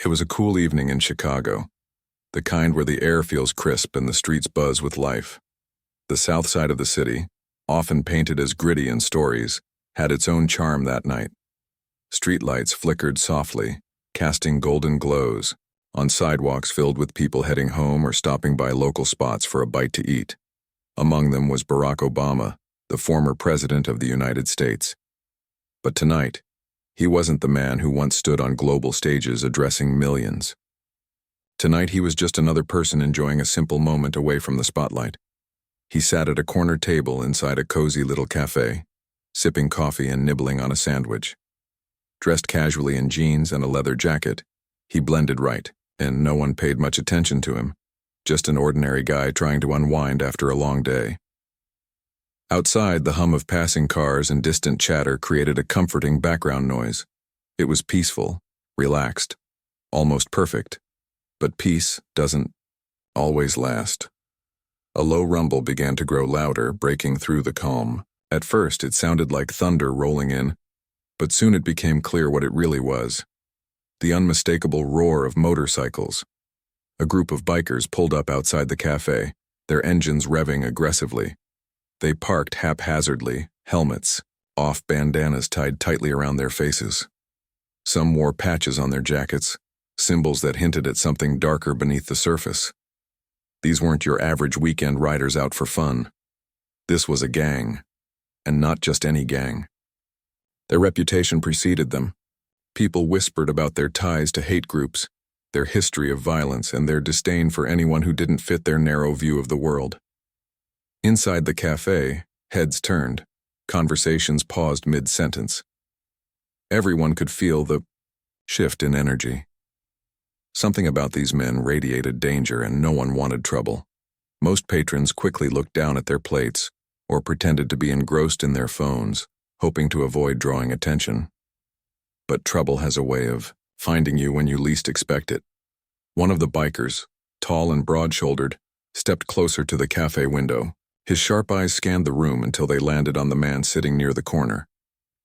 It was a cool evening in Chicago, the kind where the air feels crisp and the streets buzz with life. The south side of the city, often painted as gritty in stories, had its own charm that night. Streetlights flickered softly, casting golden glows on sidewalks filled with people heading home or stopping by local spots for a bite to eat. Among them was Barack Obama, the former president of the United States. But tonight, he wasn't the man who once stood on global stages addressing millions. Tonight he was just another person enjoying a simple moment away from the spotlight. He sat at a corner table inside a cozy little cafe, sipping coffee and nibbling on a sandwich. Dressed casually in jeans and a leather jacket, he blended right, and no one paid much attention to him, just an ordinary guy trying to unwind after a long day. Outside, the hum of passing cars and distant chatter created a comforting background noise. It was peaceful, relaxed, almost perfect. But peace doesn't always last. A low rumble began to grow louder, breaking through the calm. At first, it sounded like thunder rolling in, but soon it became clear what it really was. The unmistakable roar of motorcycles. A group of bikers pulled up outside the cafe, their engines revving aggressively. They parked haphazardly, helmets off, bandanas tied tightly around their faces. Some wore patches on their jackets, symbols that hinted at something darker beneath the surface. These weren't your average weekend riders out for fun. This was a gang, and not just any gang. Their reputation preceded them. People whispered about their ties to hate groups, their history of violence, and their disdain for anyone who didn't fit their narrow view of the world. Inside the cafe, heads turned, conversations paused mid-sentence. Everyone could feel the shift in energy. Something about these men radiated danger, and no one wanted trouble. Most patrons quickly looked down at their plates or pretended to be engrossed in their phones, hoping to avoid drawing attention. But trouble has a way of finding you when you least expect it. One of the bikers, tall and broad-shouldered, stepped closer to the cafe window. His sharp eyes scanned the room until they landed on the man sitting near the corner.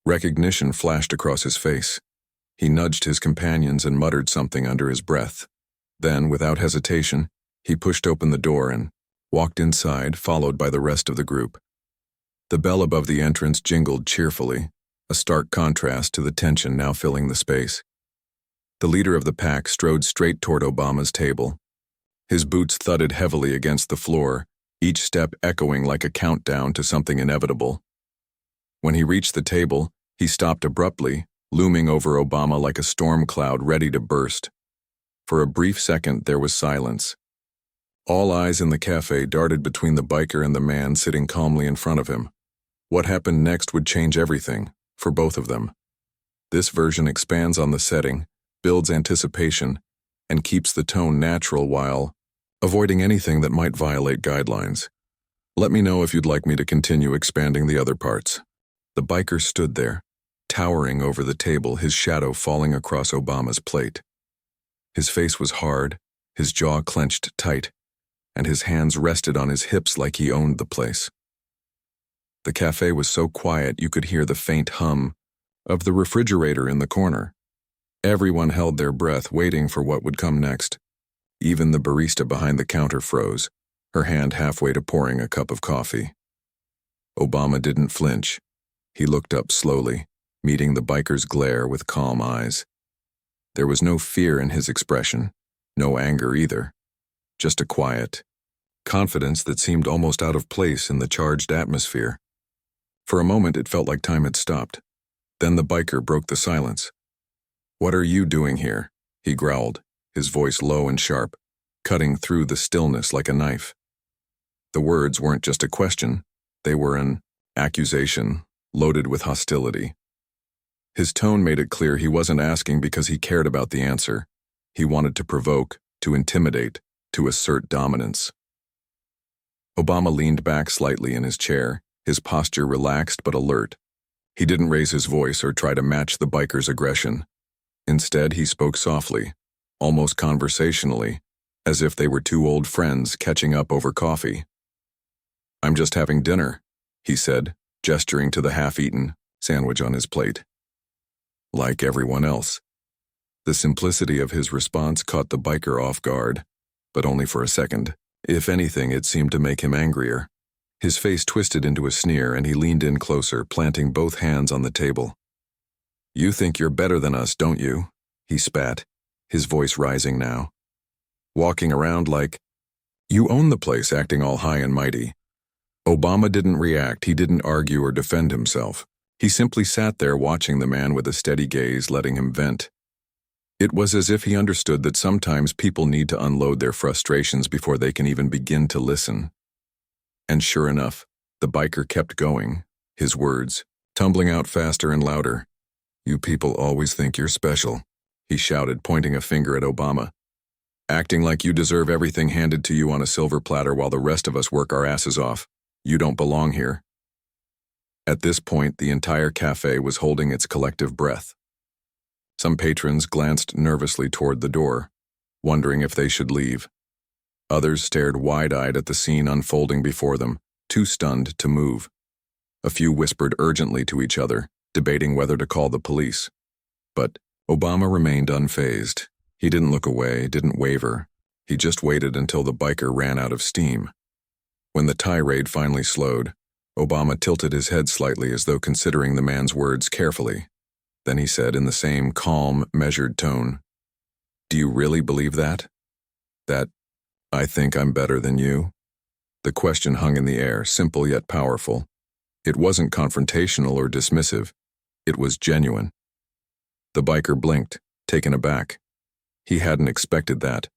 Recognition flashed across his face. He nudged his companions and muttered something under his breath. Then, without hesitation, he pushed open the door and walked inside, followed by the rest of the group. The bell above the entrance jingled cheerfully, a stark contrast to the tension now filling the space. The leader of the pack strode straight toward Obama's table. His boots thudded heavily against the floor, each step echoing like a countdown to something inevitable. When he reached the table, he stopped abruptly, looming over Obama like a storm cloud ready to burst. For a brief second, there was silence. All eyes in the cafe darted between the biker and the man sitting calmly in front of him. What happened next would change everything, for both of them. This version expands on the setting, builds anticipation, and keeps the tone natural while avoiding anything that might violate guidelines. Let me know if you'd like me to continue expanding the other parts. The biker stood there, towering over the table, his shadow falling across Obama's plate. His face was hard, his jaw clenched tight, and his hands rested on his hips like he owned the place. The cafe was so quiet you could hear the faint hum of the refrigerator in the corner. Everyone held their breath, waiting for what would come next. Even the barista behind the counter froze, her hand halfway to pouring a cup of coffee. Obama didn't flinch. He looked up slowly, meeting the biker's glare with calm eyes. There was no fear in his expression, no anger either, just a quiet confidence that seemed almost out of place in the charged atmosphere. For a moment, it felt like time had stopped. Then the biker broke the silence. "What are you doing here?" he growled, his voice low and sharp, cutting through the stillness like a knife. The words weren't just a question, they were an accusation, loaded with hostility. His tone made it clear he wasn't asking because he cared about the answer. He wanted to provoke, to intimidate, to assert dominance. Obama leaned back slightly in his chair, his posture relaxed but alert. He didn't raise his voice or try to match the biker's aggression. Instead, he spoke softly, almost conversationally, as if they were two old friends catching up over coffee. "I'm just having dinner," he said, gesturing to the half-eaten sandwich on his plate. "Like everyone else." The simplicity of his response caught the biker off guard, but only for a second. If anything, it seemed to make him angrier. His face twisted into a sneer and he leaned in closer, planting both hands on the table. "You think you're better than us, don't you?" he spat, his voice rising now. "Walking around like you own the place, acting all high and mighty." Obama didn't react, he didn't argue or defend himself. He simply sat there watching the man with a steady gaze, letting him vent. It was as if he understood that sometimes people need to unload their frustrations before they can even begin to listen. And sure enough, the biker kept going, his words tumbling out faster and louder. "You people always think you're special," he shouted, pointing a finger at Obama. "Acting like you deserve everything handed to you on a silver platter while the rest of us work our asses off. You don't belong here." At this point, the entire cafe was holding its collective breath. Some patrons glanced nervously toward the door, wondering if they should leave. Others stared wide-eyed at the scene unfolding before them, too stunned to move. A few whispered urgently to each other, debating whether to call the police. But Obama remained unfazed. He didn't look away, didn't waver. He just waited until the biker ran out of steam. When the tirade finally slowed, Obama tilted his head slightly as though considering the man's words carefully. Then he said in the same calm, measured tone, "Do you really believe that? That I think I'm better than you?" The question hung in the air, simple yet powerful. It wasn't confrontational or dismissive. It was genuine. The biker blinked, taken aback. He hadn't expected that.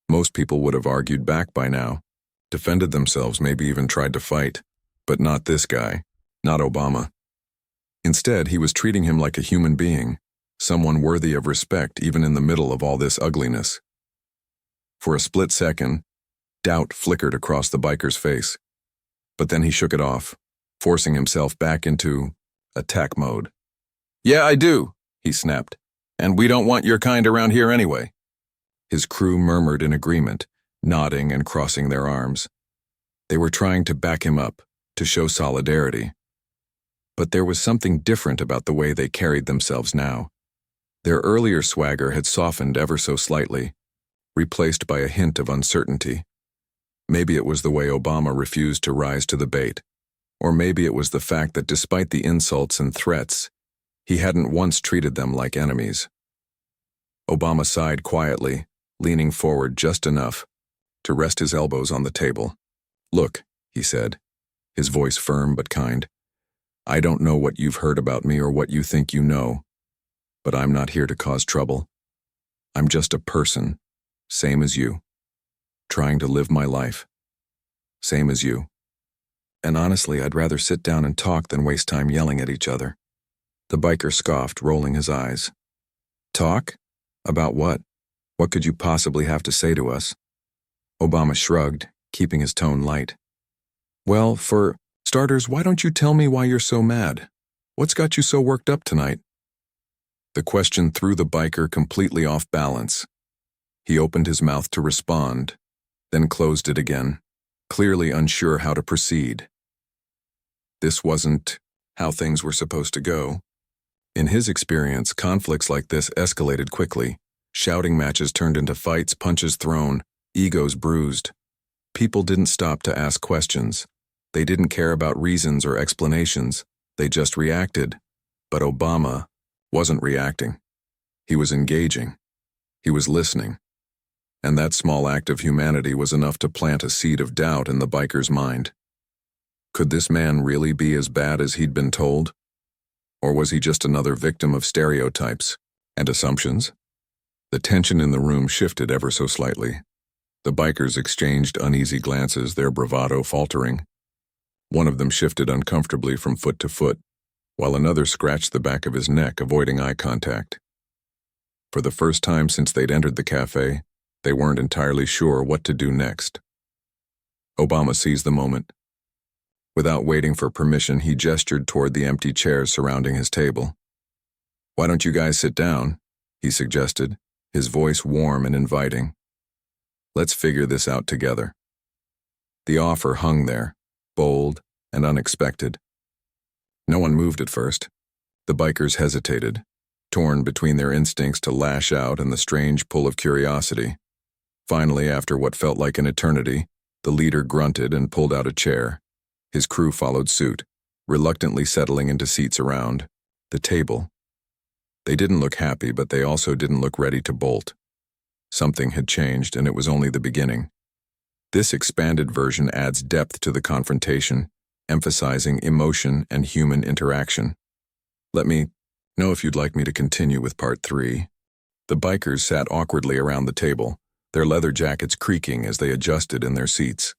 Most people would have argued back by now, defended themselves, maybe even tried to fight. But not this guy, not Obama. Instead, he was treating him like a human being, someone worthy of respect even in the middle of all this ugliness. For a split second, doubt flickered across the biker's face. But then he shook it off, forcing himself back into attack mode. "Yeah, I do," he snapped. "And we don't want your kind around here anyway." His crew murmured in agreement, nodding and crossing their arms. They were trying to back him up, to show solidarity. But there was something different about the way they carried themselves now. Their earlier swagger had softened ever so slightly, replaced by a hint of uncertainty. Maybe it was the way Obama refused to rise to the bait, or maybe it was the fact that despite the insults and threats, he hadn't once treated them like enemies. Obama sighed quietly, leaning forward just enough to rest his elbows on the table. "Look," he said, his voice firm but kind. "I don't know what you've heard about me or what you think you know, but I'm not here to cause trouble. I'm just a person, same as you, trying to live my life, same as you. And honestly, I'd rather sit down and talk than waste time yelling at each other." The biker scoffed, rolling his eyes. "Talk? About what? What could you possibly have to say to us?" Obama shrugged, keeping his tone light. "Well, for starters, why don't you tell me why you're so mad? What's got you so worked up tonight?" The question threw the biker completely off balance. He opened his mouth to respond, then closed it again, clearly unsure how to proceed. This wasn't how things were supposed to go. In his experience, conflicts like this escalated quickly. Shouting matches turned into fights, punches thrown, egos bruised. People didn't stop to ask questions. They didn't care about reasons or explanations. They just reacted. But Obama wasn't reacting. He was engaging. He was listening. And that small act of humanity was enough to plant a seed of doubt in the biker's mind. Could this man really be as bad as he'd been told? Or was he just another victim of stereotypes and assumptions? The tension in the room shifted ever so slightly. The bikers exchanged uneasy glances, their bravado faltering. One of them shifted uncomfortably from foot to foot, while another scratched the back of his neck, avoiding eye contact. For the first time since they'd entered the cafe, they weren't entirely sure what to do next. Obama seized the moment. Without waiting for permission, he gestured toward the empty chairs surrounding his table. "Why don't you guys sit down?" he suggested, his voice warm and inviting. "Let's figure this out together." The offer hung there, bold and unexpected. No one moved at first. The bikers hesitated, torn between their instincts to lash out and the strange pull of curiosity. Finally, after what felt like an eternity, the leader grunted and pulled out a chair. His crew followed suit, reluctantly settling into seats around the table. They didn't look happy, but they also didn't look ready to bolt. Something had changed, and it was only the beginning. This expanded version adds depth to the confrontation, emphasizing emotion and human interaction. Let me know if you'd like me to continue with part 3. The bikers sat awkwardly around the table, their leather jackets creaking as they adjusted in their seats.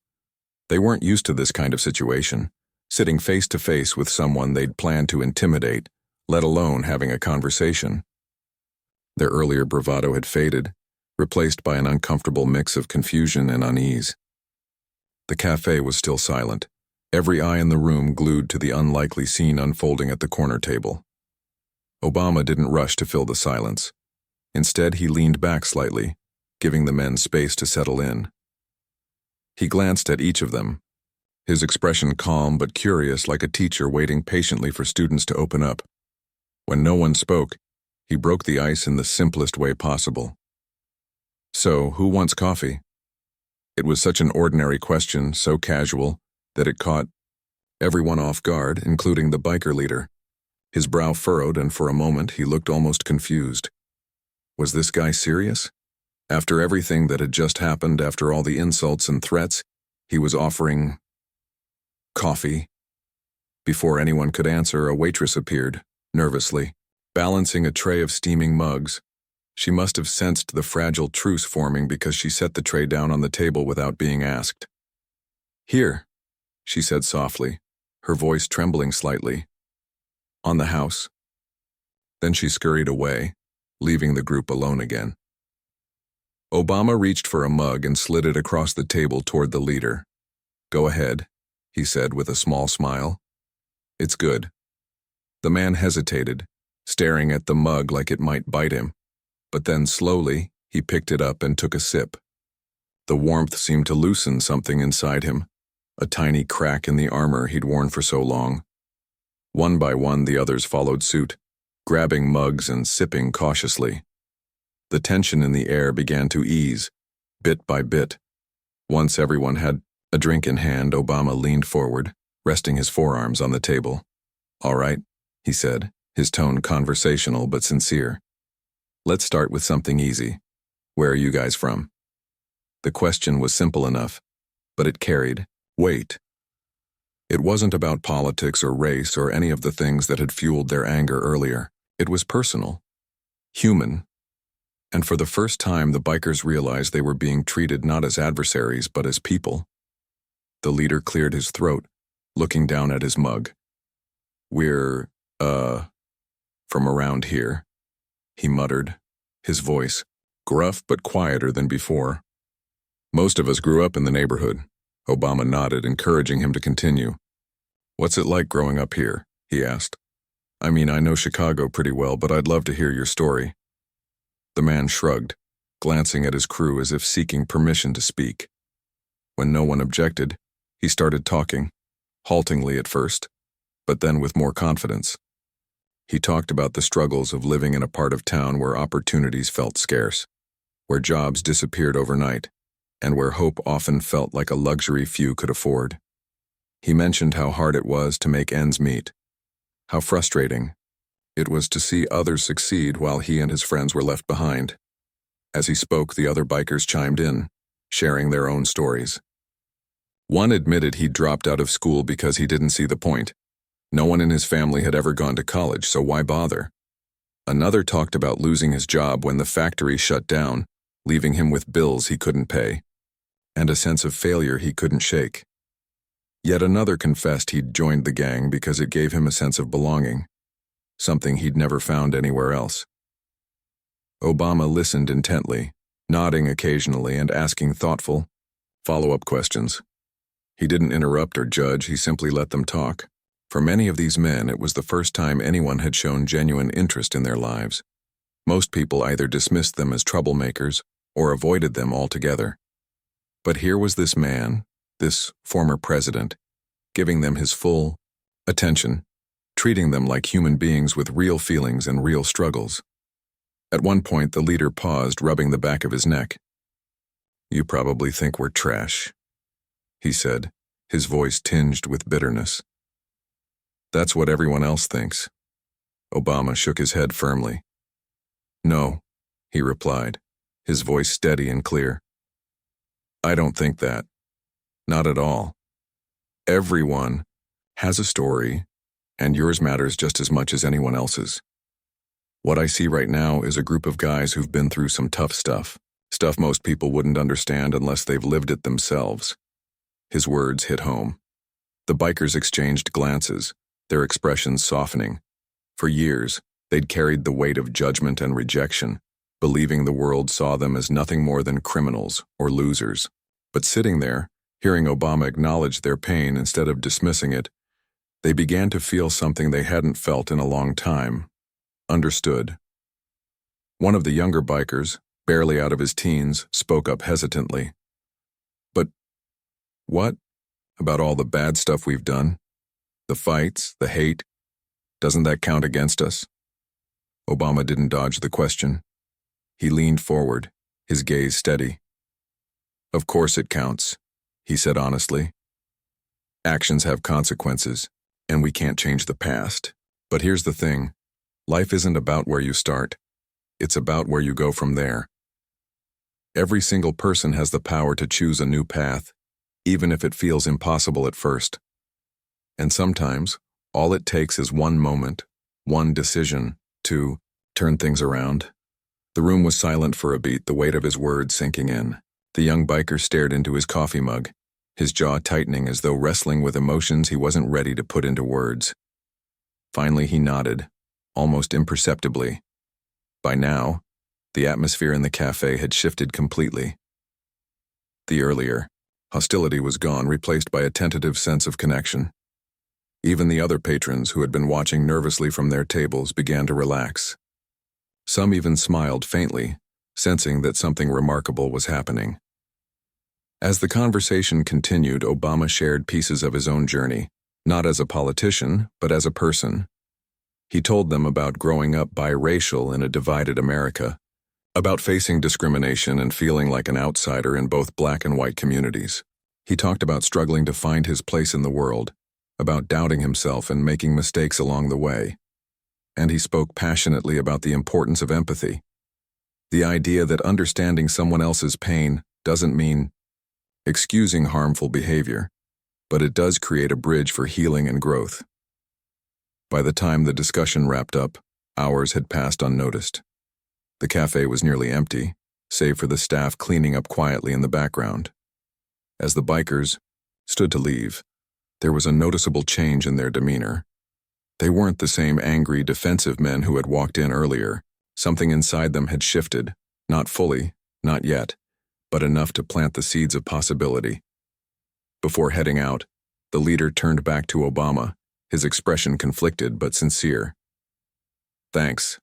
They weren't used to this kind of situation, sitting face to face with someone they'd planned to intimidate, let alone having a conversation. Their earlier bravado had faded, replaced by an uncomfortable mix of confusion and unease. The cafe was still silent, every eye in the room glued to the unlikely scene unfolding at the corner table. Obama didn't rush to fill the silence. Instead, he leaned back slightly, giving the men space to settle in. He glanced at each of them, his expression calm but curious, like a teacher waiting patiently for students to open up. When no one spoke, he broke the ice in the simplest way possible. "So, who wants coffee?" It was such an ordinary question, so casual, that it caught everyone off guard, including the biker leader. His brow furrowed, and for a moment he looked almost confused. Was this guy serious? After everything that had just happened, after all the insults and threats, he was offering coffee? Before anyone could answer, a waitress appeared, nervously, balancing a tray of steaming mugs. She must have sensed the fragile truce forming because she set the tray down on the table without being asked. "Here," she said softly, her voice trembling slightly. "On the house." Then she scurried away, leaving the group alone again. Obama reached for a mug and slid it across the table toward the leader. "Go ahead," he said with a small smile. "It's good." The man hesitated, staring at the mug like it might bite him, but then slowly he picked it up and took a sip. The warmth seemed to loosen something inside him, a tiny crack in the armor he'd worn for so long. One by one, the others followed suit, grabbing mugs and sipping cautiously. The tension in the air began to ease, bit by bit. Once everyone had a drink in hand, Obama leaned forward, resting his forearms on the table. "All right," he said, his tone conversational but sincere. "Let's start with something easy. Where are you guys from?" The question was simple enough, but it carried weight. It wasn't about politics or race or any of the things that had fueled their anger earlier. It was personal, human. And for the first time, the bikers realized they were being treated not as adversaries, but as people. The leader cleared his throat, looking down at his mug. "We're, from around here," he muttered, his voice gruff but quieter than before. "Most of us grew up in the neighborhood." Obama nodded, encouraging him to continue. "What's it like growing up here?" he asked. "I mean, I know Chicago pretty well, but I'd love to hear your story." The man shrugged, glancing at his crew as if seeking permission to speak. When no one objected, he started talking, haltingly at first, but then with more confidence. He talked about the struggles of living in a part of town where opportunities felt scarce, where jobs disappeared overnight, and where hope often felt like a luxury few could afford. He mentioned how hard it was to make ends meet, how frustrating it was to see others succeed while he and his friends were left behind. As he spoke, the other bikers chimed in, sharing their own stories. One admitted he'd dropped out of school because he didn't see the point. No one in his family had ever gone to college, so why bother? Another talked about losing his job when the factory shut down, leaving him with bills he couldn't pay, and a sense of failure he couldn't shake. Yet another confessed he'd joined the gang because it gave him a sense of belonging, something he'd never found anywhere else. Obama listened intently, nodding occasionally and asking thoughtful, follow-up questions. He didn't interrupt or judge, he simply let them talk. For many of these men, it was the first time anyone had shown genuine interest in their lives. Most people either dismissed them as troublemakers or avoided them altogether. But here was this man, this former president, giving them his full attention, treating them like human beings with real feelings and real struggles. At one point, the leader paused, rubbing the back of his neck. "You probably think we're trash," he said, his voice tinged with bitterness. "That's what everyone else thinks." Obama shook his head firmly. "No," he replied, his voice steady and clear. "I don't think that. Not at all. Everyone has a story, and yours matters just as much as anyone else's. What I see right now is a group of guys who've been through some tough stuff most people wouldn't understand unless they've lived it themselves." His words hit home. The bikers exchanged glances, their expressions softening. For years, they'd carried the weight of judgment and rejection, believing the world saw them as nothing more than criminals or losers. But sitting there, hearing Obama acknowledge their pain instead of dismissing it, they began to feel something they hadn't felt in a long time. Understood. One of the younger bikers, barely out of his teens, spoke up hesitantly. "But what about all the bad stuff we've done? The fights, the hate? Doesn't that count against us?" Obama didn't dodge the question. He leaned forward, his gaze steady. "Of course it counts," he said honestly. "Actions have consequences, and we can't change the past. But here's the thing. Life isn't about where you start. It's about where you go from there. Every single person has the power to choose a new path, even if it feels impossible at first. And sometimes, all it takes is one moment, one decision, to turn things around." The room was silent for a beat, the weight of his words sinking in. The young biker stared into his coffee mug, his jaw tightening as though wrestling with emotions he wasn't ready to put into words. Finally, he nodded, almost imperceptibly. By now, the atmosphere in the cafe had shifted completely. The earlier hostility was gone, replaced by a tentative sense of connection. Even the other patrons who had been watching nervously from their tables began to relax. Some even smiled faintly, sensing that something remarkable was happening. As the conversation continued, Obama shared pieces of his own journey, not as a politician, but as a person. He told them about growing up biracial in a divided America, about facing discrimination and feeling like an outsider in both black and white communities. He talked about struggling to find his place in the world, about doubting himself and making mistakes along the way. And he spoke passionately about the importance of empathy. The idea that understanding someone else's pain doesn't mean excusing harmful behavior, but it does create a bridge for healing and growth. By the time the discussion wrapped up, hours had passed unnoticed. The cafe was nearly empty, save for the staff cleaning up quietly in the background. As the bikers stood to leave, there was a noticeable change in their demeanor. They weren't the same angry, defensive men who had walked in earlier. Something inside them had shifted, not fully, not yet, but enough to plant the seeds of possibility. Before heading out, the leader turned back to Obama, his expression conflicted but sincere. "Thanks,"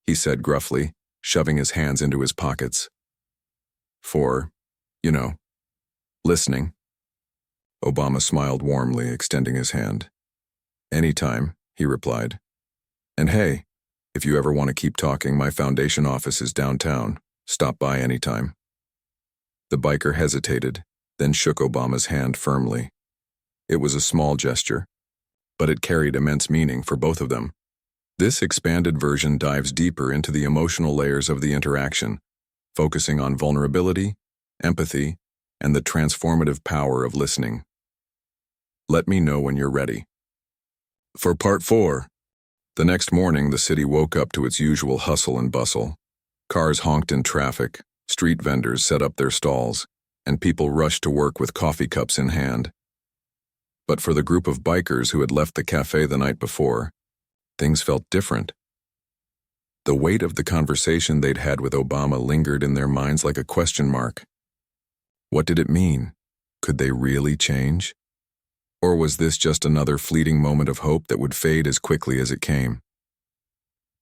he said gruffly, shoving his hands into his pockets. "For, listening." Obama smiled warmly, extending his hand. "Anytime," he replied. "And hey, if you ever want to keep talking, my foundation office is downtown. Stop by anytime." The biker hesitated, then shook Obama's hand firmly. It was a small gesture, but it carried immense meaning for both of them. This expanded version dives deeper into the emotional layers of the interaction, focusing on vulnerability, empathy, and the transformative power of listening. Let me know when you're ready. For Part 4. The next morning, the city woke up to its usual hustle and bustle. Cars honked in traffic, street vendors set up their stalls, and people rushed to work with coffee cups in hand. But for the group of bikers who had left the cafe the night before, things felt different. The weight of the conversation they'd had with Obama lingered in their minds like a question mark. What did it mean? Could they really change? Or was this just another fleeting moment of hope that would fade as quickly as it came?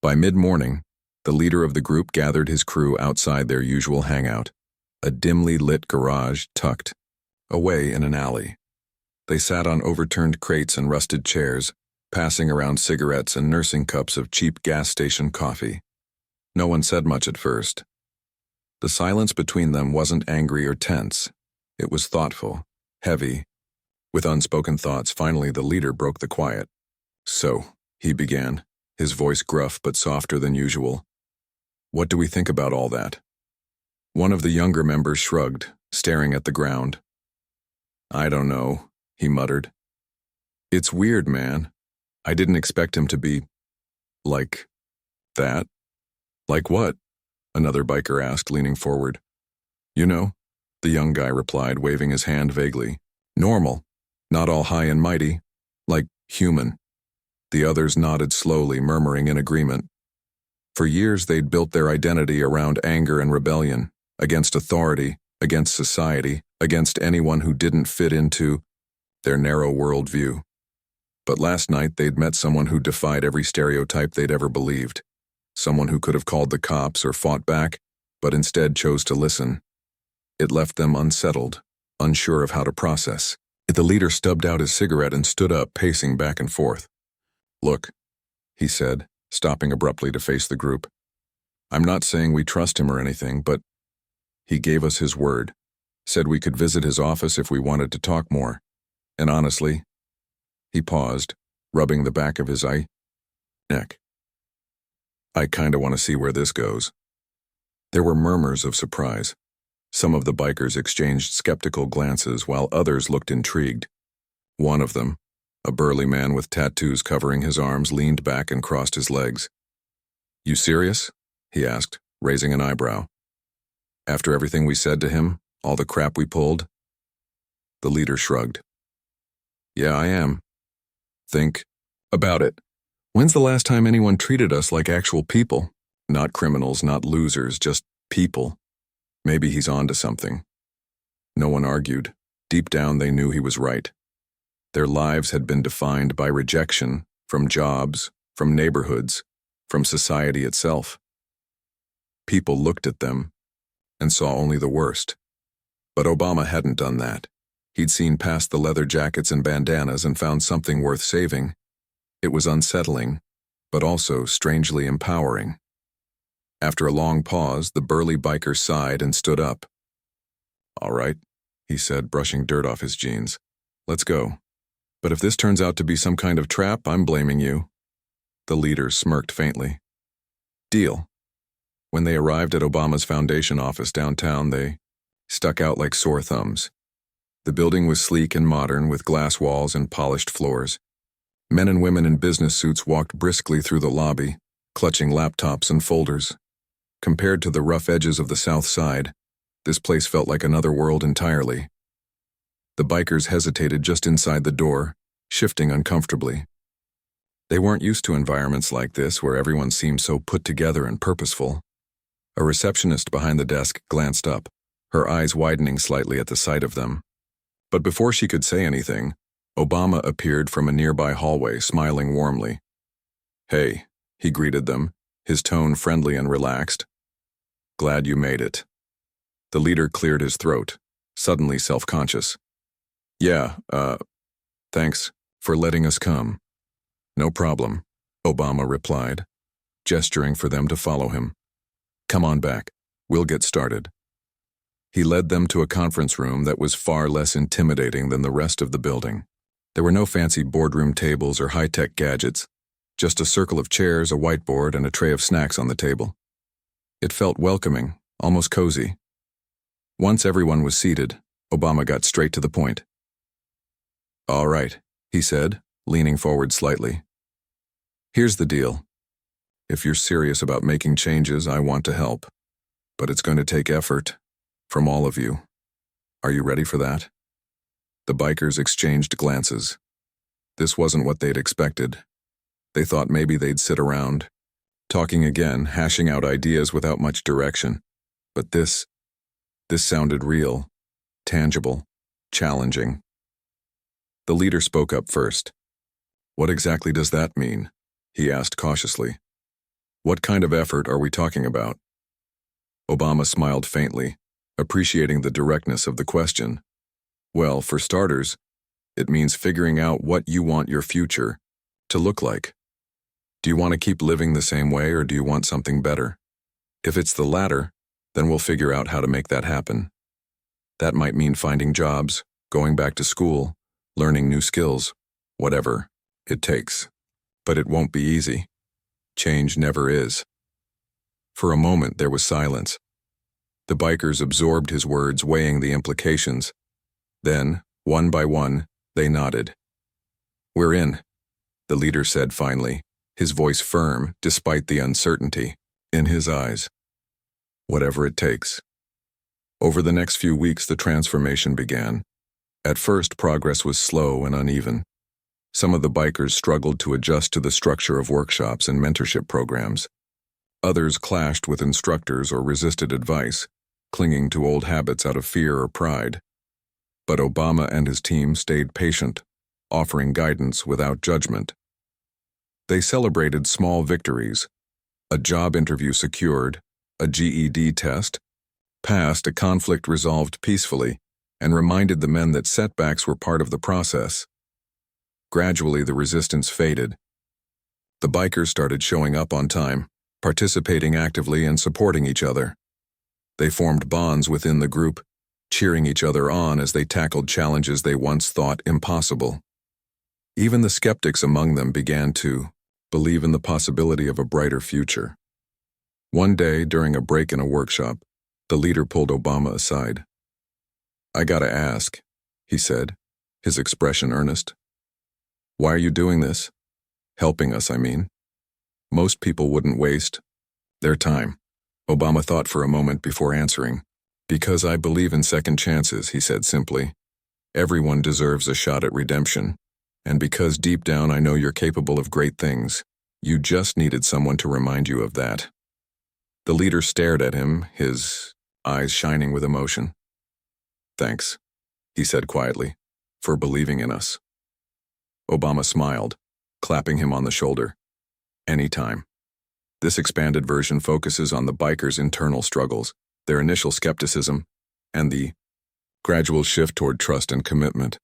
By mid-morning, the leader of the group gathered his crew outside their usual hangout, a dimly lit garage tucked away in an alley. They sat on overturned crates and rusted chairs, passing around cigarettes and nursing cups of cheap gas station coffee. No one said much at first. The silence between them wasn't angry or tense. It was thoughtful, heavy. With unspoken thoughts, finally the leader broke the quiet. "So," he began, his voice gruff but softer than usual. "What do we think about all that?" One of the younger members shrugged, staring at the ground. "I don't know," he muttered. "It's weird, man. I didn't expect him to be like that." "Like what?" another biker asked, leaning forward. "You know," the young guy replied, waving his hand vaguely. "Normal. Not all high and mighty. Like human." The others nodded slowly, murmuring in agreement. For years they'd built their identity around anger and rebellion, against authority, against society, against anyone who didn't fit into their narrow worldview. But last night they'd met someone who defied every stereotype they'd ever believed. Someone who could have called the cops or fought back, but instead chose to listen. It left them unsettled, unsure of how to process. The leader stubbed out his cigarette and stood up, pacing back and forth. "Look," he said, stopping abruptly to face the group. "I'm not saying we trust him or anything, but he gave us his word, said we could visit his office if we wanted to talk more. And honestly," he paused, rubbing the back of his neck, "I kinda want to see where this goes." There were murmurs of surprise. Some of the bikers exchanged skeptical glances while others looked intrigued. One of them, a burly man with tattoos covering his arms, leaned back and crossed his legs. "You serious?" he asked, raising an eyebrow. "After everything we said to him, all the crap we pulled?" The leader shrugged. "Yeah, I am. Think about it. When's the last time anyone treated us like actual people? Not criminals, not losers, just people. Maybe he's on to something." No one argued. Deep down they knew he was right. Their lives had been defined by rejection, from jobs, from neighborhoods, from society itself. People looked at them and saw only the worst. But Obama hadn't done that. He'd seen past the leather jackets and bandanas and found something worth saving. It was unsettling, but also strangely empowering. After a long pause, the burly biker sighed and stood up. "All right," he said, brushing dirt off his jeans. "Let's go. But if this turns out to be some kind of trap, I'm blaming you." The leader smirked faintly. "Deal." When they arrived at Obama's foundation office downtown, they stuck out like sore thumbs. The building was sleek and modern, with glass walls and polished floors. Men and women in business suits walked briskly through the lobby, clutching laptops and folders. Compared to the rough edges of the South Side, this place felt like another world entirely. The bikers hesitated just inside the door, shifting uncomfortably. They weren't used to environments like this where everyone seemed so put together and purposeful. A receptionist behind the desk glanced up, her eyes widening slightly at the sight of them. But before she could say anything, Obama appeared from a nearby hallway, smiling warmly. "Hey," he greeted them, his tone friendly and relaxed. "Glad you made it." The leader cleared his throat, suddenly self-conscious. "Yeah, thanks for letting us come." "No problem," Obama replied, gesturing for them to follow him. "Come on back. We'll get started." He led them to a conference room that was far less intimidating than the rest of the building. There were no fancy boardroom tables or high-tech gadgets, just a circle of chairs, a whiteboard, and a tray of snacks on the table. It felt welcoming, almost cozy. Once everyone was seated, Obama got straight to the point. "All right," he said, leaning forward slightly. "Here's the deal. If you're serious about making changes, I want to help. But it's going to take effort, from all of you. Are you ready for that?" The bikers exchanged glances. This wasn't what they'd expected. They thought maybe they'd sit around, talking again, hashing out ideas without much direction. But this sounded real, tangible, challenging. The leader spoke up first. "What exactly does that mean?" he asked cautiously. "What kind of effort are we talking about?" Obama smiled faintly, appreciating the directness of the question. "Well, for starters, it means figuring out what you want your future to look like? Do you want to keep living the same way or do you want something better? If it's the latter, then we'll figure out how to make that happen. That might mean finding jobs, going back to school, learning new skills, whatever it takes. But it won't be easy. Change never is. For a moment there was silence. The bikers absorbed his words, weighing the implications. Then, one by one, they nodded. "We're in," the leader said finally, his voice firm despite the uncertainty in his eyes. "Whatever it takes." Over the next few weeks, the transformation began. At first, progress was slow and uneven. Some of the bikers struggled to adjust to the structure of workshops and mentorship programs. Others clashed with instructors or resisted advice, clinging to old habits out of fear or pride. But Obama and his team stayed patient, offering guidance without judgment. They celebrated small victories: a job interview secured, a GED test passed, a conflict resolved peacefully, and reminded the men that setbacks were part of the process. Gradually, the resistance faded. The bikers started showing up on time, participating actively and supporting each other. They formed bonds within the group, cheering each other on as they tackled challenges they once thought impossible. Even the skeptics among them began to believe in the possibility of a brighter future. One day, during a break in a workshop, the leader pulled Obama aside. "I gotta ask," he said, his expression earnest. "Why are you doing this? Helping us, I mean. Most people wouldn't waste their time." Obama thought for a moment before answering. "Because I believe in second chances," he said simply. "Everyone deserves a shot at redemption. And because deep down I know you're capable of great things. You just needed someone to remind you of that." The leader stared at him, his eyes shining with emotion. "Thanks," he said quietly, "for believing in us." Obama smiled, clapping him on the shoulder. "Anytime." This expanded version focuses on the bikers' internal struggles, their initial skepticism, and the gradual shift toward trust and commitment.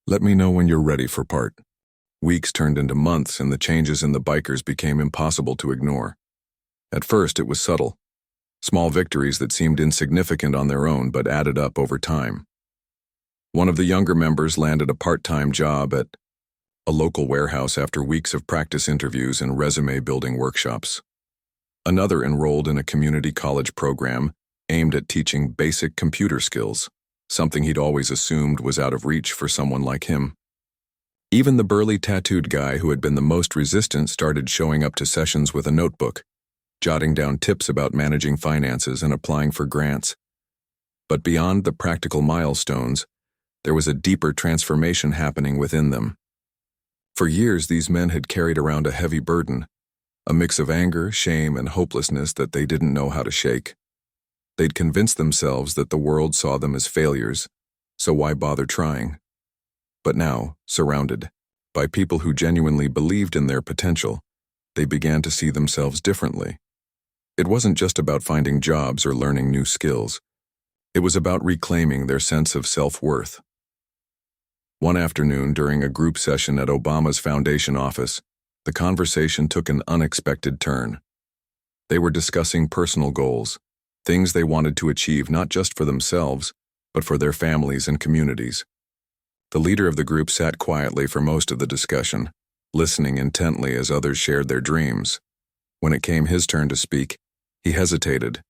Let me know when you're ready for part. Weeks turned into months, and the changes in the bikers became impossible to ignore. At first, it was subtle. Small victories that seemed insignificant on their own but added up over time. One of the younger members landed a part-time job at a local warehouse after weeks of practice interviews and resume-building workshops. Another enrolled in a community college program aimed at teaching basic computer skills, something he'd always assumed was out of reach for someone like him. Even the burly tattooed guy who had been the most resistant started showing up to sessions with a notebook, jotting down tips about managing finances and applying for grants. But beyond the practical milestones, there was a deeper transformation happening within them. For years, these men had carried around a heavy burden, a mix of anger, shame, and hopelessness that they didn't know how to shake. They'd convinced themselves that the world saw them as failures, so why bother trying? But now, surrounded by people who genuinely believed in their potential, they began to see themselves differently. It wasn't just about finding jobs or learning new skills. It was about reclaiming their sense of self-worth. One afternoon, during a group session at Obama's foundation office, the conversation took an unexpected turn. They were discussing personal goals, things they wanted to achieve not just for themselves, but for their families and communities. The leader of the group sat quietly for most of the discussion, listening intently as others shared their dreams. When it came his turn to speak, he hesitated,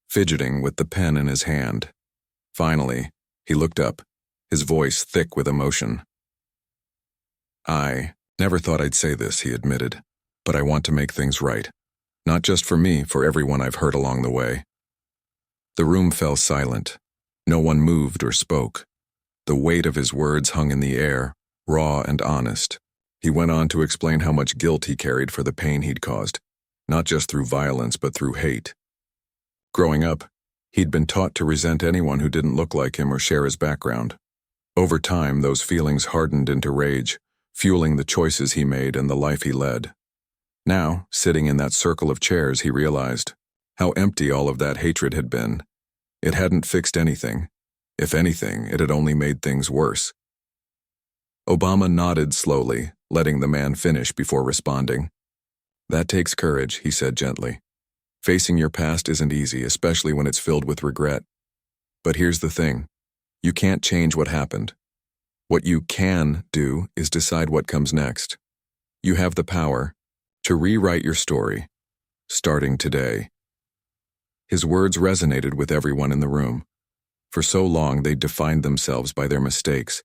fidgeting with the pen in his hand. Finally, he looked up, his voice thick with emotion. "I never thought I'd say this," he admitted, "but I want to make things right. Not just for me, for everyone I've hurt along the way." The room fell silent. No one moved or spoke. The weight of his words hung in the air, raw and honest. He went on to explain how much guilt he carried for the pain he'd caused, not just through violence but through hate. Growing up, he'd been taught to resent anyone who didn't look like him or share his background. Over time, those feelings hardened into rage, fueling the choices he made and the life he led. Now, sitting in that circle of chairs, he realized how empty all of that hatred had been. It hadn't fixed anything. If anything, it had only made things worse. Obama nodded slowly, letting the man finish before responding. "That takes courage," he said gently. "Facing your past isn't easy, especially when it's filled with regret. But here's the thing. You can't change what happened. What you can do is decide what comes next. You have the power to rewrite your story, starting today." His words resonated with everyone in the room. For so long they'd defined themselves by their mistakes,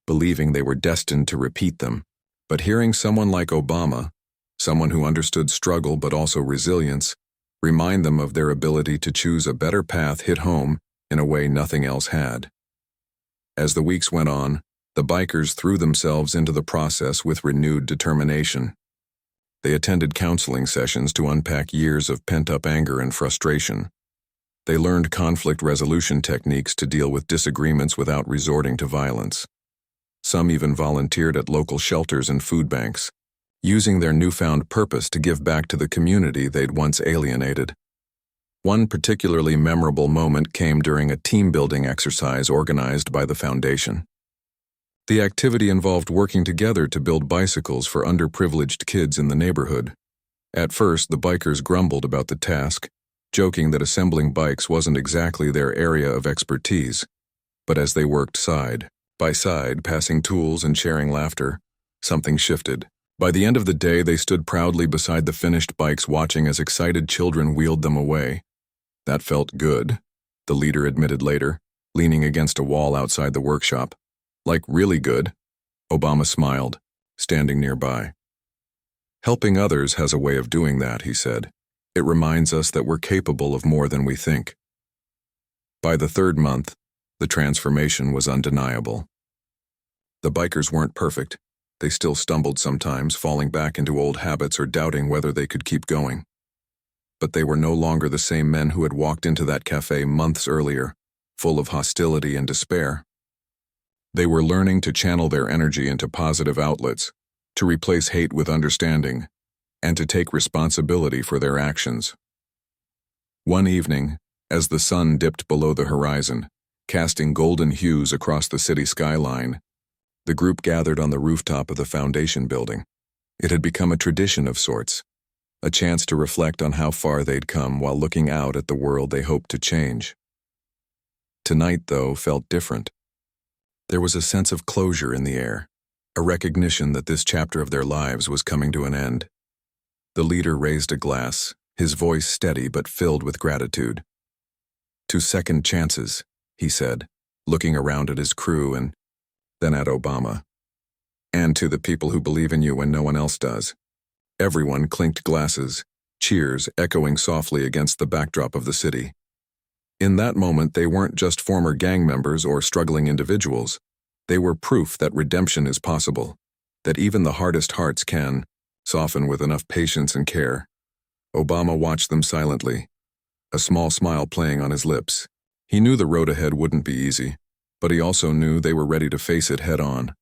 believing they were destined to repeat them. But hearing someone like Obama, someone who understood struggle but also resilience, remind them of their ability to choose a better path hit home in a way nothing else had. As the weeks went on, the bikers threw themselves into the process with renewed determination. They attended counseling sessions to unpack years of pent-up anger and frustration. They learned conflict resolution techniques to deal with disagreements without resorting to violence. Some even volunteered at local shelters and food banks, using their newfound purpose to give back to the community they'd once alienated. One particularly memorable moment came during a team-building exercise organized by the foundation. The activity involved working together to build bicycles for underprivileged kids in the neighborhood. At first, the bikers grumbled about the task, joking that assembling bikes wasn't exactly their area of expertise. But as they worked side by side, passing tools and sharing laughter, something shifted. By the end of the day, they stood proudly beside the finished bikes, watching as excited children wheeled them away. "That felt good," the leader admitted later, leaning against a wall outside the workshop. "Like really good." Obama smiled, standing nearby. "Helping others has a way of doing that," he said. "It reminds us that we're capable of more than we think." By the third month, the transformation was undeniable. The bikers weren't perfect. They still stumbled sometimes, falling back into old habits or doubting whether they could keep going. But they were no longer the same men who had walked into that cafe months earlier, full of hostility and despair. They were learning to channel their energy into positive outlets, to replace hate with understanding, and to take responsibility for their actions. One evening, as the sun dipped below the horizon, casting golden hues across the city skyline, the group gathered on the rooftop of the foundation building. It had become a tradition of sorts, a chance to reflect on how far they'd come while looking out at the world they hoped to change. Tonight, though, felt different. There was a sense of closure in the air, a recognition that this chapter of their lives was coming to an end. The leader raised a glass, his voice steady but filled with gratitude. "To second chances," he said, looking around at his crew and then at Obama. "And to the people who believe in you when no one else does." Everyone clinked glasses, cheers echoing softly against the backdrop of the city. In that moment, they weren't just former gang members or struggling individuals. They were proof that redemption is possible, that even the hardest hearts can soften with enough patience and care. Obama watched them silently, a small smile playing on his lips. He knew the road ahead wouldn't be easy, but he also knew they were ready to face it head on.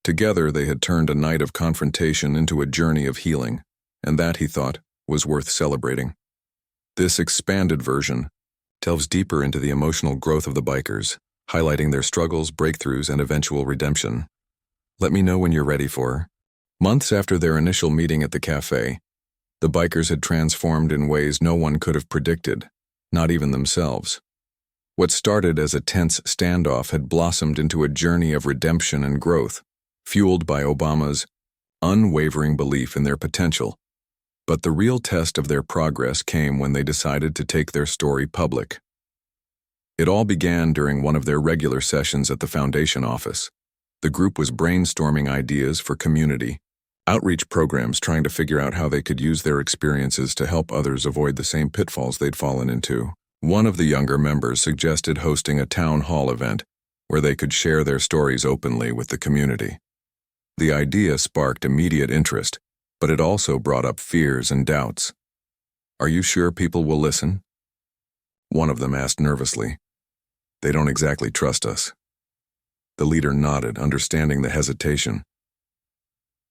Together, they had turned a night of confrontation into a journey of healing, and that, he thought, was worth celebrating. This expanded version delves deeper into the emotional growth of the bikers, highlighting their struggles, breakthroughs, and eventual redemption. Let me know when you're ready for. Months after their initial meeting at the cafe, the bikers had transformed in ways no one could have predicted, not even themselves. What started as a tense standoff had blossomed into a journey of redemption and growth, fueled by Obama's unwavering belief in their potential. But the real test of their progress came when they decided to take their story public. It all began during one of their regular sessions at the foundation office. The group was brainstorming ideas for community outreach programs, trying to figure out how they could use their experiences to help others avoid the same pitfalls they'd fallen into. One of the younger members suggested hosting a town hall event where they could share their stories openly with the community. The idea sparked immediate interest, but it also brought up fears and doubts. "Are you sure people will listen?" one of them asked nervously. "They don't exactly trust us." The leader nodded, understanding the hesitation.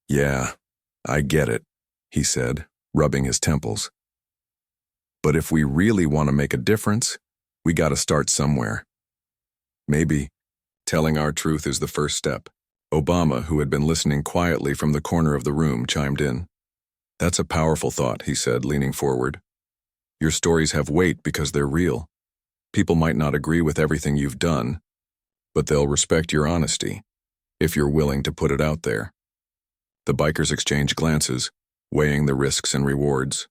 "Yeah, I get it," he said, rubbing his temples. "But if we really want to make a difference, we got to start somewhere. Maybe telling our truth is the first step." Obama, who had been listening quietly from the corner of the room, chimed in. "That's a powerful thought," he said, leaning forward. "Your stories have weight because they're real. People might not agree with everything you've done, but they'll respect your honesty, if you're willing to put it out there." The bikers exchanged glances, weighing the risks and rewards.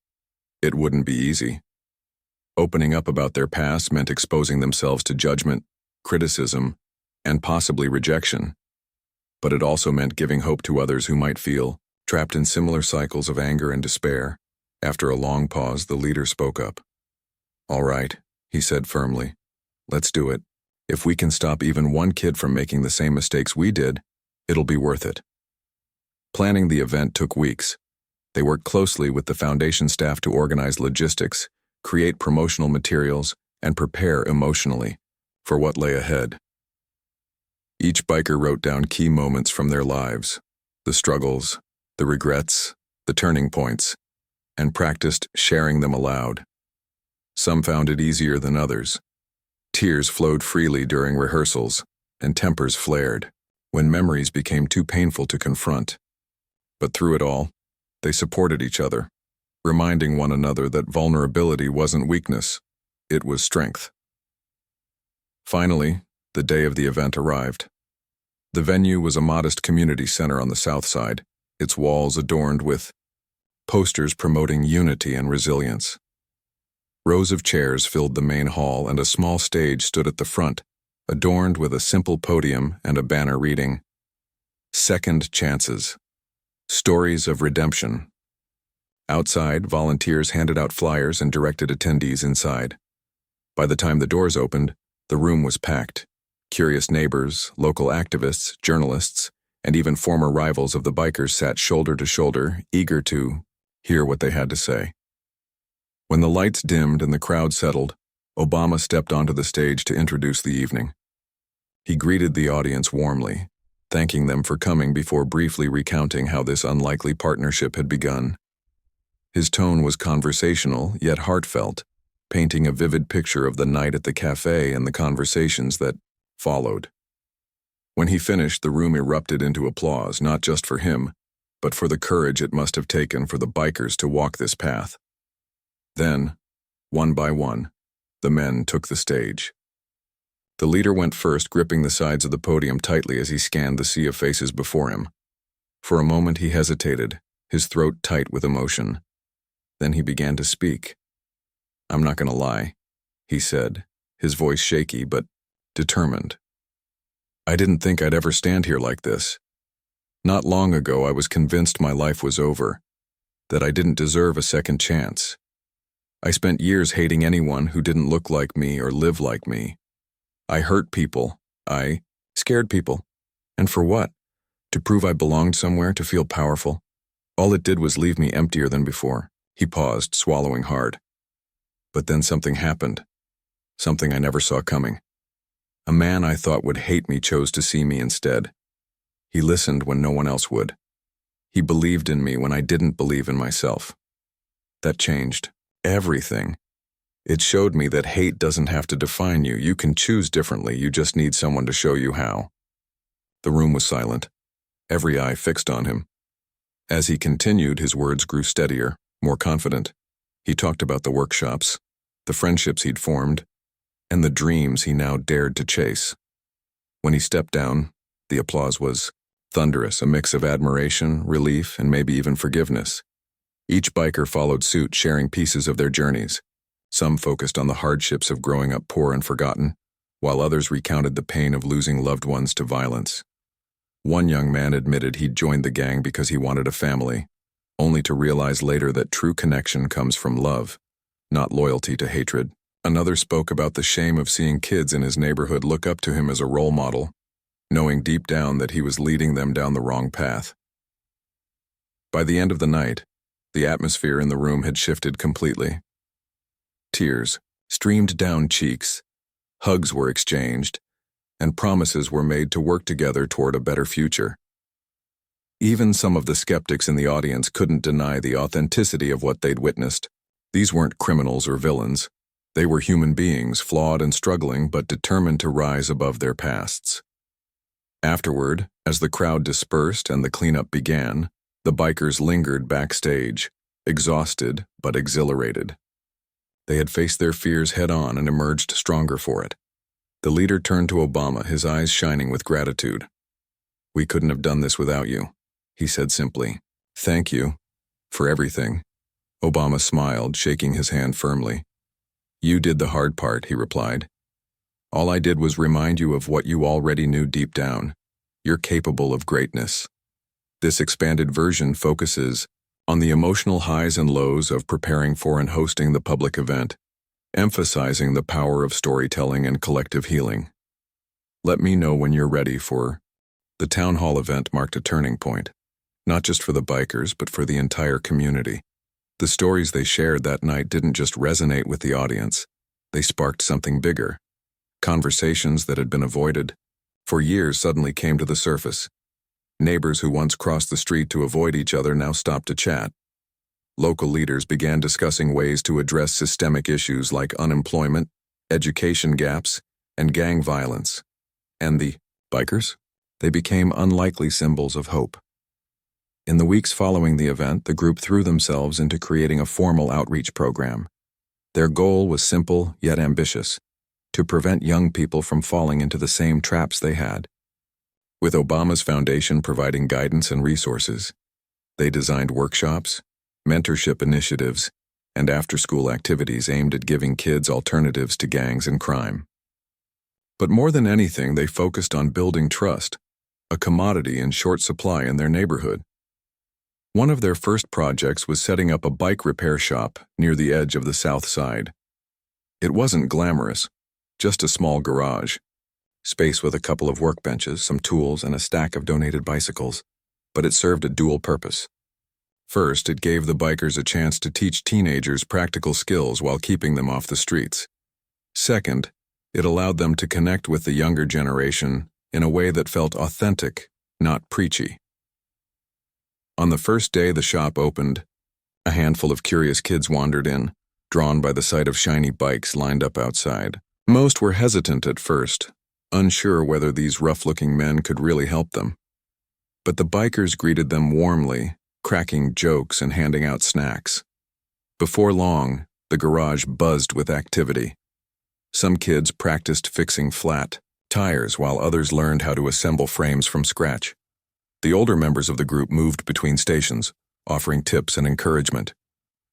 It wouldn't be easy. Opening up about their past meant exposing themselves to judgment, criticism, and possibly rejection. But it also meant giving hope to others who might feel trapped in similar cycles of anger and despair. After a long pause, the leader spoke up. "All right," he said firmly. "Let's do it. If we can stop even one kid from making the same mistakes we did, it'll be worth it." Planning the event took weeks. They worked closely with the foundation staff to organize logistics, create promotional materials, and prepare emotionally for what lay ahead. Each biker wrote down key moments from their lives, the struggles, the regrets, the turning points, and practiced sharing them aloud. Some found it easier than others. Tears flowed freely during rehearsals, and tempers flared when memories became too painful to confront. But through it all, they supported each other, reminding one another that vulnerability wasn't weakness, it was strength. Finally, the day of the event arrived. The venue was a modest community center on the south side, its walls adorned with posters promoting unity and resilience. Rows of chairs filled the main hall, and a small stage stood at the front, adorned with a simple podium and a banner reading, "Second Chances. Stories of Redemption." Outside, volunteers handed out flyers and directed attendees inside. By the time the doors opened, the room was packed. Curious neighbors, local activists, journalists, and even former rivals of the bikers sat shoulder to shoulder, eager to hear what they had to say. When the lights dimmed and the crowd settled, Obama stepped onto the stage to introduce the evening. He greeted the audience warmly, thanking them for coming before briefly recounting how this unlikely partnership had begun. His tone was conversational, yet heartfelt, painting a vivid picture of the night at the cafe and the conversations that followed. When he finished, the room erupted into applause, not just for him, but for the courage it must have taken for the bikers to walk this path. Then, one by one, the men took the stage. The leader went first, gripping the sides of the podium tightly as he scanned the sea of faces before him. For a moment he hesitated, his throat tight with emotion. Then he began to speak. "I'm not going to lie," he said, his voice shaky but determined. "I didn't think I'd ever stand here like this. Not long ago I was convinced my life was over, that I didn't deserve a second chance. I spent years hating anyone who didn't look like me or live like me. I hurt people. I scared people. And for what? To prove I belonged somewhere, to feel powerful? All it did was leave me emptier than before." He paused, swallowing hard. But then something happened. Something I never saw coming. A man I thought would hate me chose to see me instead. He listened when no one else would. He believed in me when I didn't believe in myself. That changed everything. It showed me that hate doesn't have to define you. You can choose differently. You just need someone to show you how. The room was silent, every eye fixed on him. As he continued, his words grew steadier, more confident. He talked about the workshops, the friendships he'd formed, and the dreams he now dared to chase. When he stepped down, the applause was thunderous, a mix of admiration, relief, and maybe even forgiveness. Each biker followed suit, sharing pieces of their journeys. Some focused on the hardships of growing up poor and forgotten, while others recounted the pain of losing loved ones to violence. One young man admitted he'd joined the gang because he wanted a family, only to realize later that true connection comes from love, not loyalty to hatred. Another spoke about the shame of seeing kids in his neighborhood look up to him as a role model, knowing deep down that he was leading them down the wrong path. By the end of the night, the atmosphere in the room had shifted completely. Tears streamed down cheeks, hugs were exchanged, and promises were made to work together toward a better future. Even some of the skeptics in the audience couldn't deny the authenticity of what they'd witnessed. These weren't criminals or villains. They were human beings, flawed and struggling, but determined to rise above their pasts. Afterward, as the crowd dispersed and the cleanup began, the bikers lingered backstage, exhausted but exhilarated. They had faced their fears head-on and emerged stronger for it. The leader turned to Obama, his eyes shining with gratitude. "We couldn't have done this without you," he said simply. "Thank you for everything." Obama smiled, shaking his hand firmly. "You did the hard part," he replied. "All I did was remind you of what you already knew deep down. You're capable of greatness." This expanded version focuses on the emotional highs and lows of preparing for and hosting the public event, emphasizing the power of storytelling and collective healing. Let me know when you're ready for... The town hall event marked a turning point, not just for the bikers, but for the entire community. The stories they shared that night didn't just resonate with the audience, they sparked something bigger. Conversations that had been avoided for years suddenly came to the surface. Neighbors who once crossed the street to avoid each other now stopped to chat. Local leaders began discussing ways to address systemic issues like unemployment, education gaps, and gang violence. And the bikers? They became unlikely symbols of hope. In the weeks following the event, the group threw themselves into creating a formal outreach program. Their goal was simple yet ambitious: to prevent young people from falling into the same traps they had. With Obama's foundation providing guidance and resources, they designed workshops, mentorship initiatives, and after-school activities aimed at giving kids alternatives to gangs and crime. But more than anything, they focused on building trust, a commodity in short supply in their neighborhood. One of their first projects was setting up a bike repair shop near the edge of the South Side. It wasn't glamorous, just a small garage, space with a couple of workbenches, some tools, and a stack of donated bicycles, but it served a dual purpose. First, it gave the bikers a chance to teach teenagers practical skills while keeping them off the streets. Second, it allowed them to connect with the younger generation in a way that felt authentic, not preachy. On the first day the shop opened, a handful of curious kids wandered in, drawn by the sight of shiny bikes lined up outside. Most were hesitant at first, unsure whether these rough-looking men could really help them. But the bikers greeted them warmly, cracking jokes and handing out snacks. Before long, the garage buzzed with activity. Some kids practiced fixing flat tires while others learned how to assemble frames from scratch. The older members of the group moved between stations, offering tips and encouragement.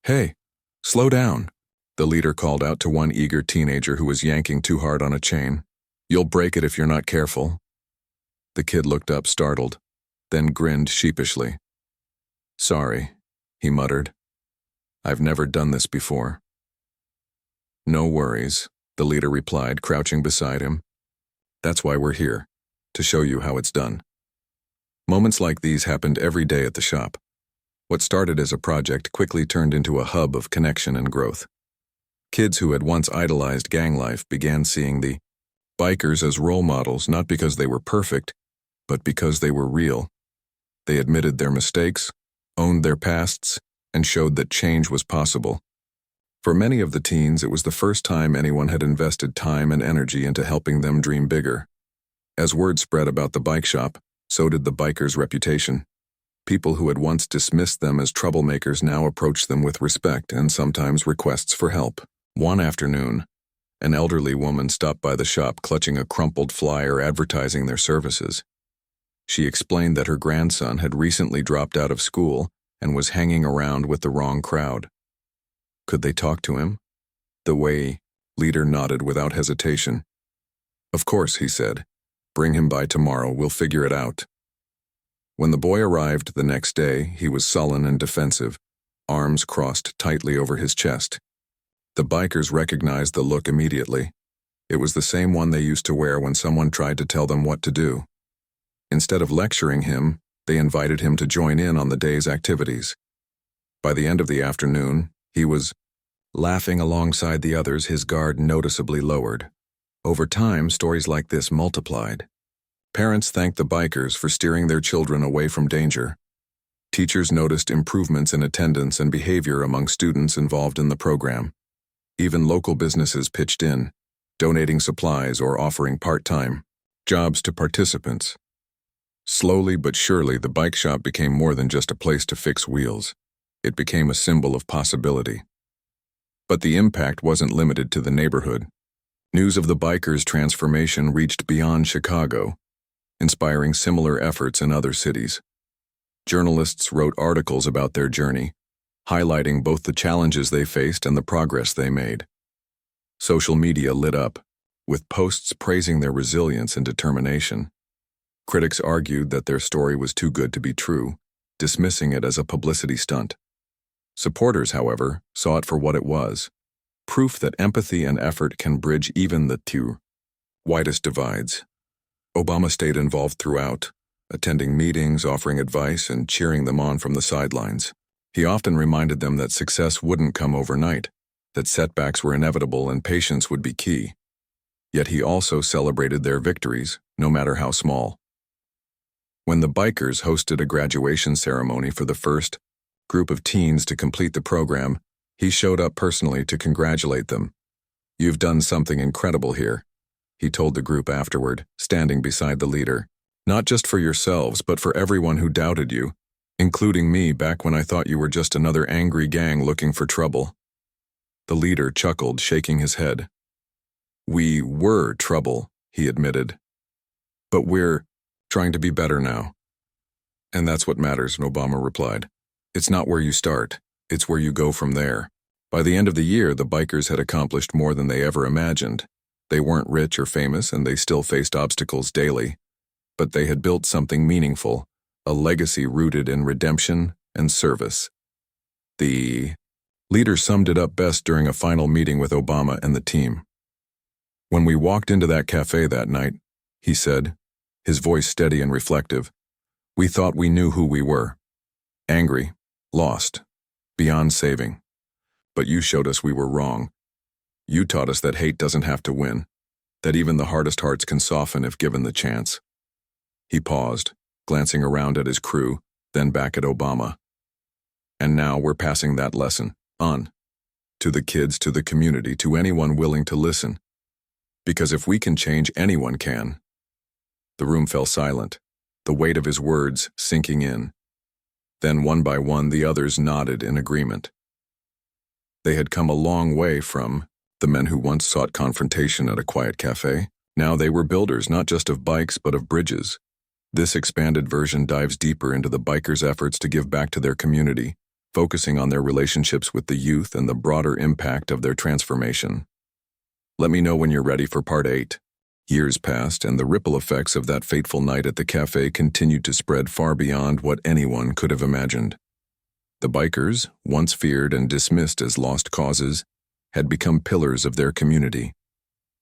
"Hey, slow down," the leader called out to one eager teenager who was yanking too hard on a chain. "You'll break it if you're not careful." The kid looked up, startled, then grinned sheepishly. "Sorry," he muttered. "I've never done this before." "No worries," the leader replied, crouching beside him. "That's why we're here, to show you how it's done." Moments like these happened every day at the shop. What started as a project quickly turned into a hub of connection and growth. Kids who had once idolized gang life began seeing the bikers as role models, not because they were perfect, but because they were real. They admitted their mistakes, owned their pasts, and showed that change was possible. For many of the teens, it was the first time anyone had invested time and energy into helping them dream bigger. As word spread about the bike shop, so did the bikers' reputation. People who had once dismissed them as troublemakers now approached them with respect and sometimes requests for help. One afternoon, an elderly woman stopped by the shop clutching a crumpled flyer advertising their services. She explained that her grandson had recently dropped out of school and was hanging around with the wrong crowd. Could they talk to him? The leader nodded without hesitation. "Of course," he said. "Bring him by tomorrow, we'll figure it out." When the boy arrived the next day, he was sullen and defensive, arms crossed tightly over his chest. The bikers recognized the look immediately. It was the same one they used to wear when someone tried to tell them what to do. Instead of lecturing him, they invited him to join in on the day's activities. By the end of the afternoon, he was laughing alongside the others, his guard noticeably lowered. Over time, stories like this multiplied. Parents thanked the bikers for steering their children away from danger. Teachers noticed improvements in attendance and behavior among students involved in the program. Even local businesses pitched in, donating supplies or offering part-time jobs to participants. Slowly but surely, the bike shop became more than just a place to fix wheels. It became a symbol of possibility. But the impact wasn't limited to the neighborhood. News of the bikers' transformation reached beyond Chicago, inspiring similar efforts in other cities. Journalists wrote articles about their journey, highlighting both the challenges they faced and the progress they made. Social media lit up, with posts praising their resilience and determination. Critics argued that their story was too good to be true, dismissing it as a publicity stunt. Supporters, however, saw it for what it was: proof that empathy and effort can bridge even the two widest divides. Obama stayed involved throughout, attending meetings, offering advice, and cheering them on from the sidelines. He often reminded them that success wouldn't come overnight, that setbacks were inevitable and patience would be key. Yet he also celebrated their victories, no matter how small. When the bikers hosted a graduation ceremony for the first group of teens to complete the program, he showed up personally to congratulate them. "You've done something incredible here," he told the group afterward, standing beside the leader. "Not just for yourselves, but for everyone who doubted you, including me back when I thought you were just another angry gang looking for trouble." The leader chuckled, shaking his head. "We were trouble," he admitted. "But we're trying to be better now. And that's what matters," Obama replied. "It's not where you start, it's where you go from there." By the end of the year, the bikers had accomplished more than they ever imagined. They weren't rich or famous, and they still faced obstacles daily. But they had built something meaningful, a legacy rooted in redemption and service. The leader summed it up best during a final meeting with Obama and the team. "When we walked into that cafe that night," he said, his voice steady and reflective, "we thought we knew who we were. Angry, lost, beyond saving. But you showed us we were wrong. You taught us that hate doesn't have to win, that even the hardest hearts can soften if given the chance." He paused, glancing around at his crew, then back at Obama. "And now we're passing that lesson on. To the kids, to the community, to anyone willing to listen. Because if we can change, anyone can." The room fell silent, the weight of his words sinking in. Then one by one the others nodded in agreement. They had come a long way from the men who once sought confrontation at a quiet cafe. Now they were builders not just of bikes but of bridges. This expanded version dives deeper into the bikers' efforts to give back to their community, focusing on their relationships with the youth and the broader impact of their transformation. Let me know when you're ready for part 8. Years passed, and the ripple effects of that fateful night at the cafe continued to spread far beyond what anyone could have imagined. The bikers, once feared and dismissed as lost causes, had become pillars of their community.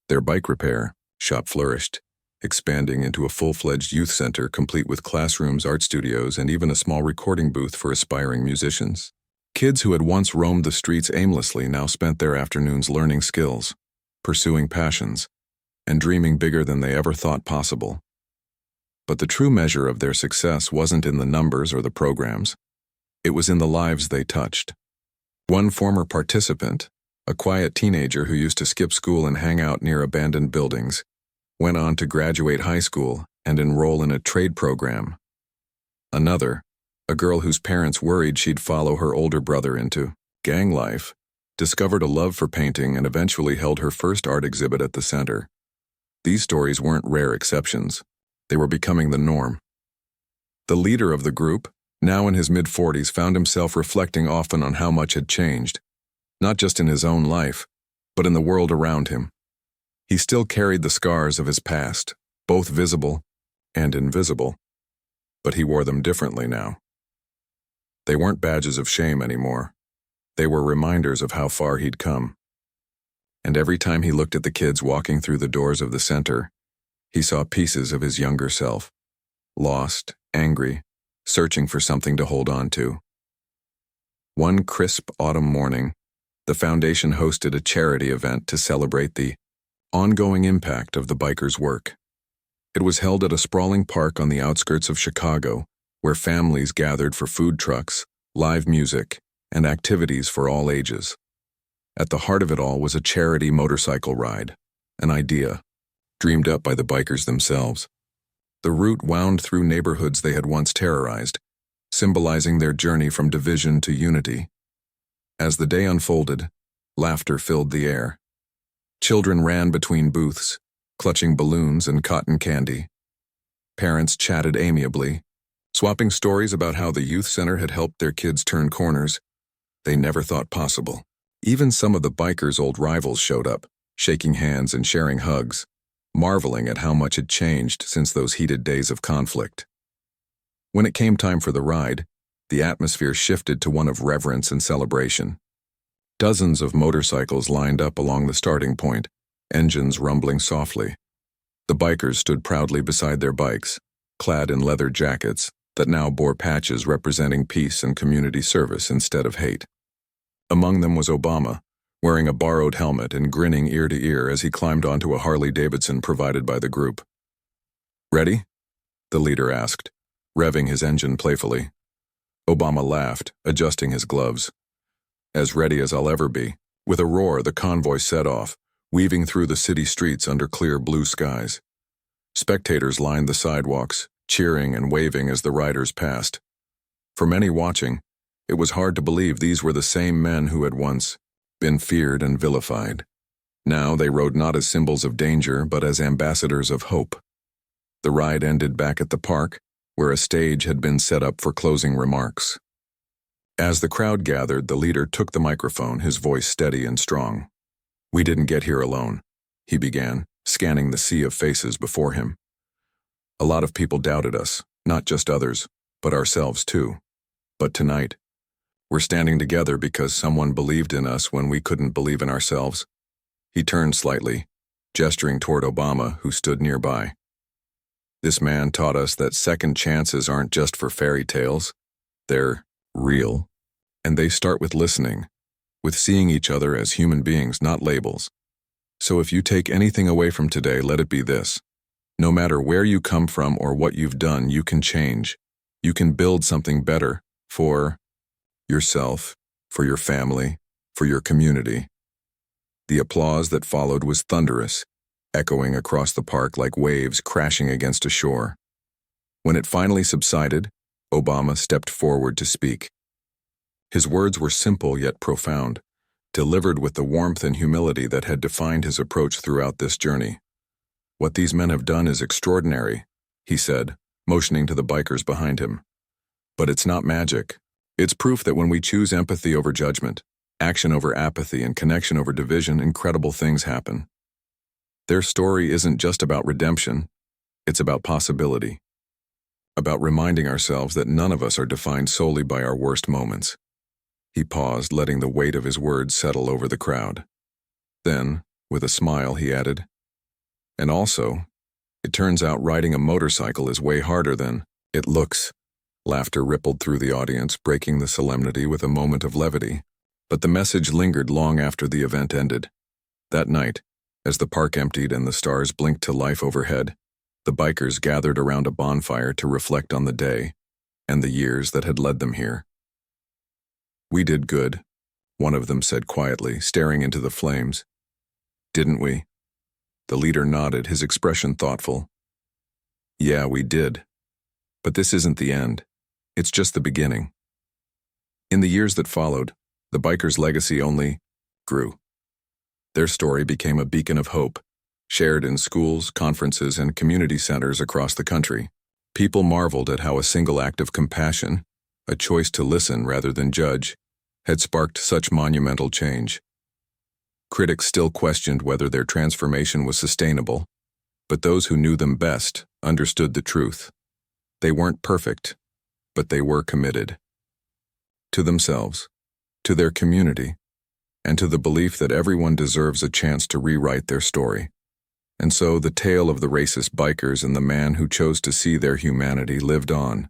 Their bike repair shop flourished, expanding into a full-fledged youth center complete with classrooms, art studios, and even a small recording booth for aspiring musicians. Kids who had once roamed the streets aimlessly now spent their afternoons learning skills, pursuing passions, and dreaming bigger than they ever thought possible. But the true measure of their success wasn't in the numbers or the programs. It was in the lives they touched. One former participant, a quiet teenager who used to skip school and hang out near abandoned buildings, went on to graduate high school and enroll in a trade program. Another, a girl whose parents worried she'd follow her older brother into gang life, discovered a love for painting and eventually held her first art exhibit at the center. These stories weren't rare exceptions. They were becoming the norm. The leader of the group, now in his mid-40s, found himself reflecting often on how much had changed, not just in his own life, but in the world around him. He still carried the scars of his past, both visible and invisible, but he wore them differently now. They weren't badges of shame anymore. They were reminders of how far he'd come. And every time he looked at the kids walking through the doors of the center, he saw pieces of his younger self, lost, angry, searching for something to hold on to. One crisp autumn morning, the foundation hosted a charity event to celebrate the ongoing impact of the bikers' work. It was held at a sprawling park on the outskirts of Chicago, where families gathered for food trucks, live music, and activities for all ages. At the heart of it all was a charity motorcycle ride, an idea dreamed up by the bikers themselves. The route wound through neighborhoods they had once terrorized, symbolizing their journey from division to unity. As the day unfolded, laughter filled the air. Children ran between booths, clutching balloons and cotton candy. Parents chatted amiably, swapping stories about how the youth center had helped their kids turn corners they never thought possible. Even some of the bikers' old rivals showed up, shaking hands and sharing hugs, marveling at how much had changed since those heated days of conflict. When it came time for the ride, the atmosphere shifted to one of reverence and celebration. Dozens of motorcycles lined up along the starting point, engines rumbling softly. The bikers stood proudly beside their bikes, clad in leather jackets that now bore patches representing peace and community service instead of hate. Among them was Obama, wearing a borrowed helmet and grinning ear to ear as he climbed onto a Harley-Davidson provided by the group. "Ready?" the leader asked, revving his engine playfully. Obama laughed, adjusting his gloves. "As ready as I'll ever be." With a roar, the convoy set off, weaving through the city streets under clear blue skies. Spectators lined the sidewalks, cheering and waving as the riders passed. For many watching, it was hard to believe these were the same men who had once been feared and vilified. Now they rode not as symbols of danger, but as ambassadors of hope. The ride ended back at the park, where a stage had been set up for closing remarks. As the crowd gathered, the leader took the microphone, his voice steady and strong. "We didn't get here alone," he began, scanning the sea of faces before him. "A lot of people doubted us, not just others, but ourselves too. But tonight, we're standing together because someone believed in us when we couldn't believe in ourselves." He turned slightly, gesturing toward Obama, who stood nearby. "This man taught us that second chances aren't just for fairy tales. They're real. And they start with listening, with seeing each other as human beings, not labels. So if you take anything away from today, let it be this. No matter where you come from or what you've done, you can change. You can build something better for yourself, for your family, for your community." The applause that followed was thunderous, echoing across the park like waves crashing against a shore. When it finally subsided, Obama stepped forward to speak. His words were simple yet profound, delivered with the warmth and humility that had defined his approach throughout this journey. "What these men have done is extraordinary," he said, motioning to the bikers behind him. "But it's not magic. It's proof that when we choose empathy over judgment, action over apathy, and connection over division, incredible things happen." Their story isn't just about redemption, it's about possibility. About reminding ourselves that none of us are defined solely by our worst moments. He paused, letting the weight of his words settle over the crowd. Then, with a smile, he added, "And also, it turns out riding a motorcycle is way harder than it looks." Laughter rippled through the audience, breaking the solemnity with a moment of levity. But the message lingered long after the event ended. That night, as the park emptied and the stars blinked to life overhead, the bikers gathered around a bonfire to reflect on the day and the years that had led them here. "We did good," one of them said quietly, staring into the flames. "Didn't we?" The leader nodded, his expression thoughtful. "Yeah, we did. But this isn't the end. It's just the beginning." In the years that followed, the bikers' legacy only grew. Their story became a beacon of hope, shared in schools, conferences, and community centers across the country. People marveled at how a single act of compassion, a choice to listen rather than judge, had sparked such monumental change. Critics still questioned whether their transformation was sustainable, but those who knew them best understood the truth. They weren't perfect, but they were committed. To themselves, to their community, and to the belief that everyone deserves a chance to rewrite their story. And so the tale of the racist bikers and the man who chose to see their humanity lived on,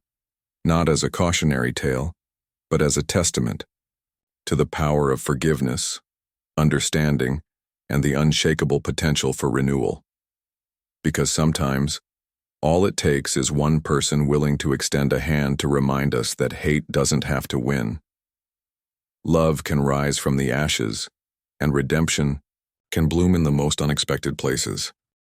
not as a cautionary tale, but as a testament to the power of forgiveness, understanding, and the unshakable potential for renewal. Because sometimes, all it takes is one person willing to extend a hand to remind us that hate doesn't have to win. Love can rise from the ashes, and redemption can bloom in the most unexpected places.